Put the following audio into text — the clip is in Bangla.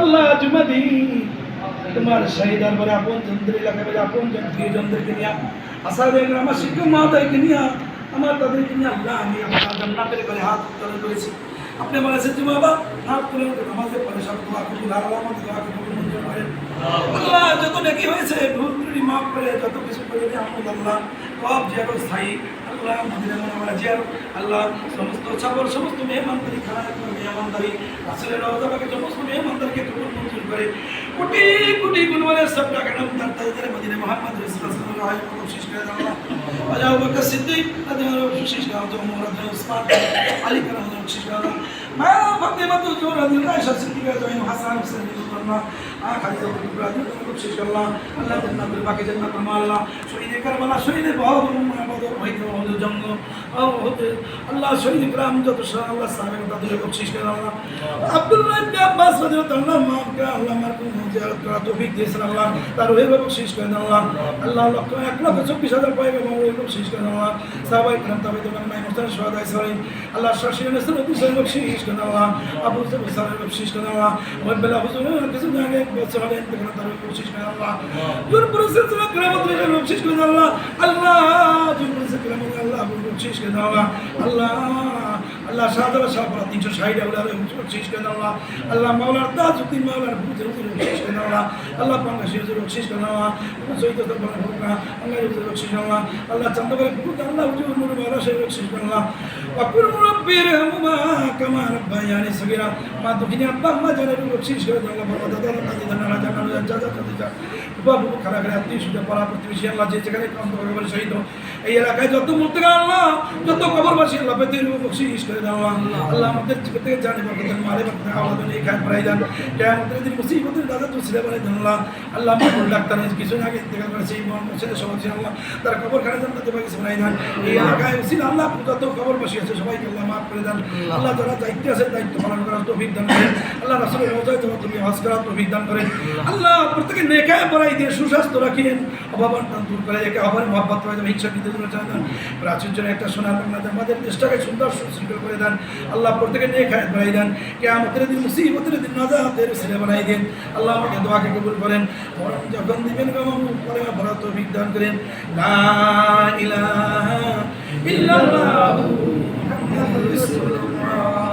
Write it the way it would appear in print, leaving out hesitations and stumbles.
আল্লাহ জুমাদি তোমার শহীদ দরবারে আপন জনদের এলাকায় আপন জন প্রিয়জনদেরকে নিয়ে আসাদের আমার শিক্ষক মহোদয়কে নিয়ে আমার তাদেরকে নিয়ে আল্লাহ আমি আপনার জান্নাতের ঘরে হাত উত্তোলন করেছি। আপনি বলেছেন যে বাবা হাত তুলে আমাদের পরে সব দোয়া কবুল আর আমাদের দোয়া কবুল মঞ্জুর করেন। আল্লাহ যত নেকি হয়েছে ভুল ত্রুটি মাফ করে যত কিছু করে আলহামদুলিল্লাহ সব জিয়ারত স্থায়ী আল্লাহ মদিনা মুনাওয়ারা জিয়ারত আল্লাহ সমস্ত সফর সমস্ত মেহমানদারি খানা মেহমানদারি আসলে রওজাবাকে সমস্ত মেহমানদারকে কবুল মঞ্জুর করে কোটি কোটি গুণবানের সব টাকা নাম তার তাদের মদিনা মুহাম্মদ রাসূলুল্লাহ সাল্লাল্লাহু আলাইহি ওয়াসাল্লাম শেষ করে দাও আল্লাহ আবু বকর সিদ্দিক রাদিয়াল্লাহু শেষ করে দাও ওমর রাদিয়াল্লাহু উসমান আলী রাদিয়াল্লাহু শেষ করে দাও মা ফাতেমা তো জোর রাদিয়াল্লাহু আয়েশা সিদ্দিকা জয়ন হাসান হুসাইন রাদিয়াল্লাহু খালিদ রাদিয়াল্লাহু শেষ করে আল্লাহ আল্লাহ জান্নাতুল বাকি জান্নাতুল মাল্লাহ শহীদে কারবালা শহীদে বদর বদর হইতে জঙ্গ আল্লাহ শহীদ ইকরাম যত আল্লাহ সাহাবের তাদের বকশিশ করে আল্লাহ আব্দুল্লাহ ইবনে আব্বাস রাদিয়াল্লাহু আনহু মাফ করে আল্লাহ মারকুম জিয়ারত করা তৌফিক দিয়েছেন আল্লাহ তার ওই বকশিশ করে আল্লাহ আল্লাহ লক্ষ 1,24,000 পাইবে মাওলা বকশিশ করে আল্লাহ সাহাবায়ে کرام তাবেঈন মাই মুস্তান শুহাদা সালাম আল্লাহ শাশির নসর দুসর বকশিশ করে আল্লাহ আবু সুবহান সালাম বকশিশ করে আল্লাহ ওয়াবিল্লাহ হুজুর কিছু জায়গায় বছর আগে ইন্তেকাল তার বকশিশ করে আল্লাহ জুরপুর সিলসিলা কিরামত বকশিশ করে আল্লাহ আল্লাহ জুরপুর সিলসিলা কিরামত আল্লাহ বকশিশ করে আল্লাহ আল্লাহ আল্লাহ শাহজালাল শাহপুরা 360 আউলারে বকশিশ করে আল্লাহ আল্লাহ মাওলানা তাজউদ্দিন মাওলানা হুজুর বকশিশ করে আল্লাহ আল্লাহ পাঙ্গাশি হুজুর বকশিশ করে আল্লাহ সৈয়দ দরবার হুজুর আল্লাহ হুজুর বকশিশ আল্লাহ আল্লাহ চান্দবাড়ি হুজুর আল্লাহ হুজুর নূর মাওলানা শেখ বকশিশ করে আল্লাহ ওয়াকুল রাব্বির হামমা কামা রাব্বায়ানি সগীরা মা দুঃখিনী আব্বা আম্মা জানের বকশিশ করে আল্লাহ বাবা দাদা দাদি জানারা জানারা জাজা জাজা বাবু খারাপ করে আত্মীয় সুদে পাড়া প্রতিবেশী আল্লাহ যে যেখানে কান্ত করে বলে শহীদ এই এলাকায় যত মুর্তগা আল্লাহ যত কবরবাসী আল্লাহ বেতের বকশিশ করে দাও আল্লাহ আমাদের জীবন থেকে জানে বরকতের মারে বরকতের আওলাদ এই খায় পড়াই দেন কিয়ামতের দিন মুসিবতের দাদা তো ছেলে বলে দেন আল্লাহ আল্লাহ মাহবুব ডাক্তার কিছু আগে ইন্তেকাল করেছে এই ছেলে সবাই আল্লাহ তার কবর খানে জান্নাতে পাকে শোনাই দেন এই এলাকায় উসিলা আল্লাহ যত কবরবাসী আছে সবাইকে আল্লাহ মাফ করে দেন আল্লাহ যারা দায়িত্ব আছে দায়িত্ব পালন করার তৌফিক দান করেন আল্লাহ রাসূলের রওজায় যাওয়া তুমি হজ করার তৌফিক দান করেন আল্লাহ প্রত্যেকে নেকায় পড়াই দিয়ে সুস্বাস্থ্য রাখিয়েন অভাবন দূর করে একে আবার মহব্বত করে দেন ইচ্ছা দিতে জন্য চান প্রাচীন একটা সোনার বাংলাদেশ আমাদের দেশটাকে সুন্দর সুশৃঙ্খল করে দেন আল্লাহ প্রত্যেকে নেকায় পড়াই দেন কিয়ামতের দিন মুসিবতের দিন নাজাতের ছেলে বানাই দেন আল্লাহ আমাকে দোয়াকে কবুল করেন মরণ যখন দিবেন গমামু পরে বড় তৌফিক দান করেন লা ইলাহা ইল্লাল্লাহু মুহাম্মাদুর রাসূলুল্লাহ